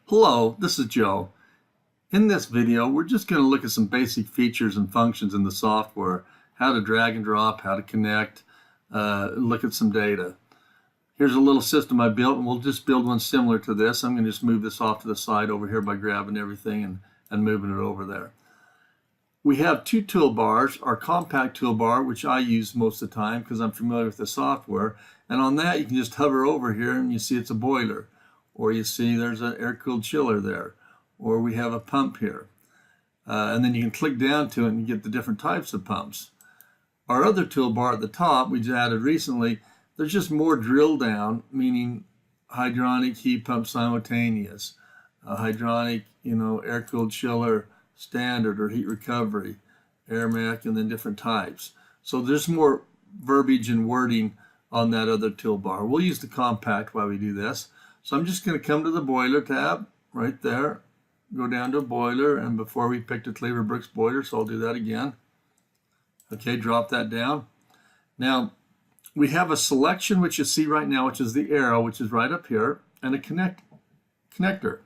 Hello, this is Joe. In this video, we're just going to look at some basic features and functions in the software, how to drag and drop, how to connect, look at some data. Here's a little system I built, and we'll just build one similar to this. I'm going to just move this off to the side over here by grabbing everything and moving it over there. We have two toolbars, our compact toolbar, which I use most of the time because I'm familiar with the software. And on that, you can just hover over here and you see it's a boiler. Or you see there's an air-cooled chiller there. Or we have a pump here. And then you can click down to it and get the different types of pumps. Our other toolbar at the top, we just added recently, there's just more drill down, meaning hydronic heat pump simultaneous, hydronic, air-cooled chiller, standard or heat recovery, air mech, and then different types. So there's more verbiage and wording on that other toolbar. We'll use the compact while we do this. So I'm just going to come to the boiler tab right there, go down to boiler, and before we picked a Cleaver-Brooks boiler, so I'll do that again. Okay, drop that down. Now we have a selection which you see right now, which is the arrow, which is right up here, and a connector.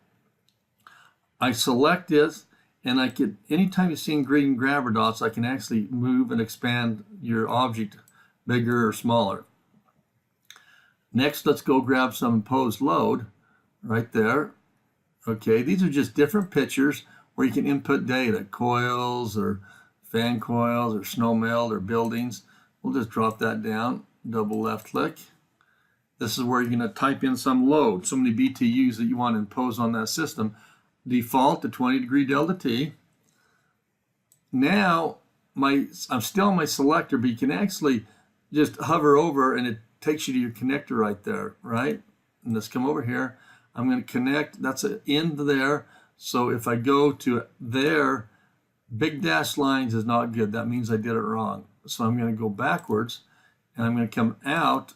I select this, and I can, anytime you see green grabber dots, I can actually move and expand your object bigger or smaller. Next, let's go grab some imposed load right there. Okay, these are just different pictures where you can input data, coils or fan coils or snow melt or buildings. We'll just drop that down, double left click. This is where you're going to type in some load, so many BTUs that you want to impose on that system. Default to 20-degree delta T. Now I'm still on my selector, but you can actually just hover over and it takes you to your connector right there, right? And let's come over here. I'm going to connect. That's an end there. So if I go to there, big dashed lines is not good. That means I did it wrong. So I'm going to go backwards and I'm going to come out.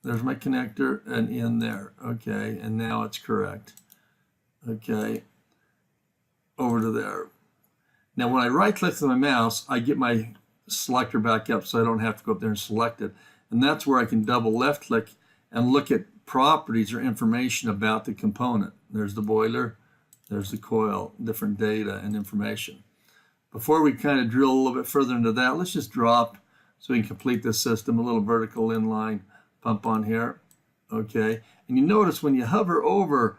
There's my connector and in there. Okay, and now it's correct. Okay, over to there. Now when I right click with my mouse, I get my selector back up so I don't have to go up there and select it. And that's where I can double left click and look at properties or information about the component. There's the boiler, there's the coil, different data and information. Before we kind of drill a little bit further into that, let's just drop so we can complete this system, a little vertical inline pump on here. Okay, and you notice when you hover over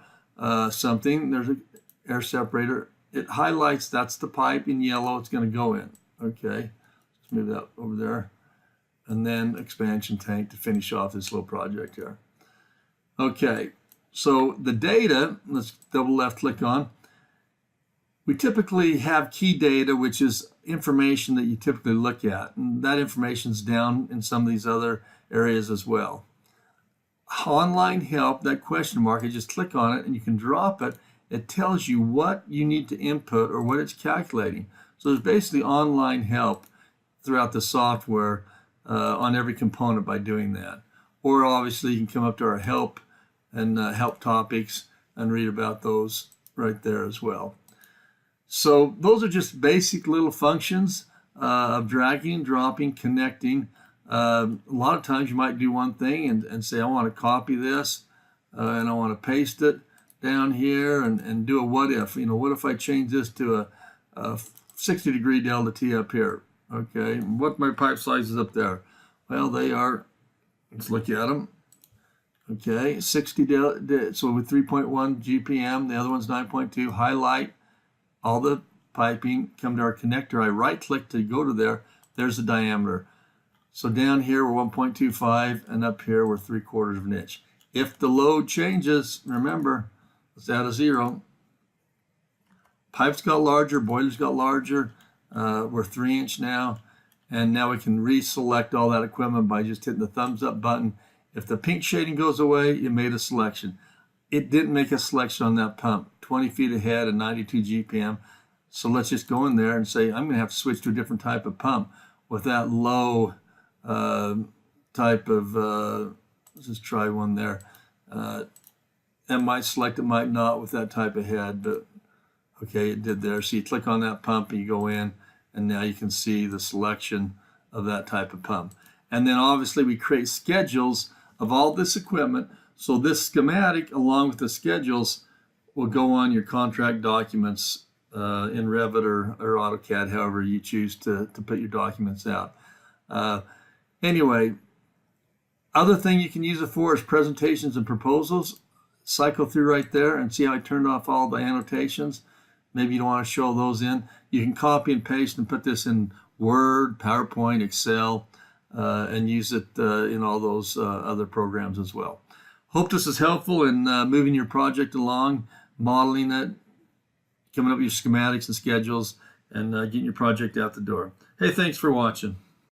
something, there's an air separator. It highlights that's the pipe in yellow it's going to go in. Okay, let's move that over there. And then expansion tank to finish off this little project here. Okay, so the data, let's double left click on. We typically have key data, which is information that you typically look at. And that information is down in some of these other areas as well. Online help, that question mark, you just click on it and you can drop it. It tells you what you need to input or what it's calculating. So there's basically online help throughout the software on every component by doing that. Or obviously you can come up to our help and help topics and read about those right there as well. So those are just basic little functions of dragging, dropping, connecting. A lot of times you might do one thing and say, I want to copy this and I want to paste it down here and do a what if. What if I change this to a 60-degree delta T up here? Okay, what my pipe size is up there? Well, they are, let's look at them. Okay, 60 delta, so with 3.1 GPM, the other one's 9.2. Highlight all the piping, come to our connector. I right click to go to there. There's the diameter. So down here we're 1.25 and up here we're 3/4 of an inch. If the load changes, remember, let's add a 0. Pipes got larger, boilers got larger. We're 3" now, and now we can reselect all that equipment by just hitting the thumbs up button. If the pink shading goes away, you made a selection. It didn't make a selection on that pump, 20 feet ahead and 92 GPM. So let's just go in there and say, I'm going to have to switch to a different type of pump with that low type of, let's just try one there. It might select, it might not with that type of head, but okay, it did there. So you click on that pump and you go in, and now you can see the selection of that type of pump. And then obviously we create schedules of all this equipment. So this schematic, along with the schedules, will go on your contract documents in Revit or AutoCAD, however you choose to put your documents out. Anyway, other thing you can use it for is presentations and proposals. Cycle through right there and see how I turned off all the annotations. Maybe you don't want to show those in. You can copy and paste and put this in Word, PowerPoint, Excel, and use it in all those other programs as well. Hope this is helpful in moving your project along, modeling it, coming up with your schematics and schedules, and getting your project out the door. Hey, thanks for watching.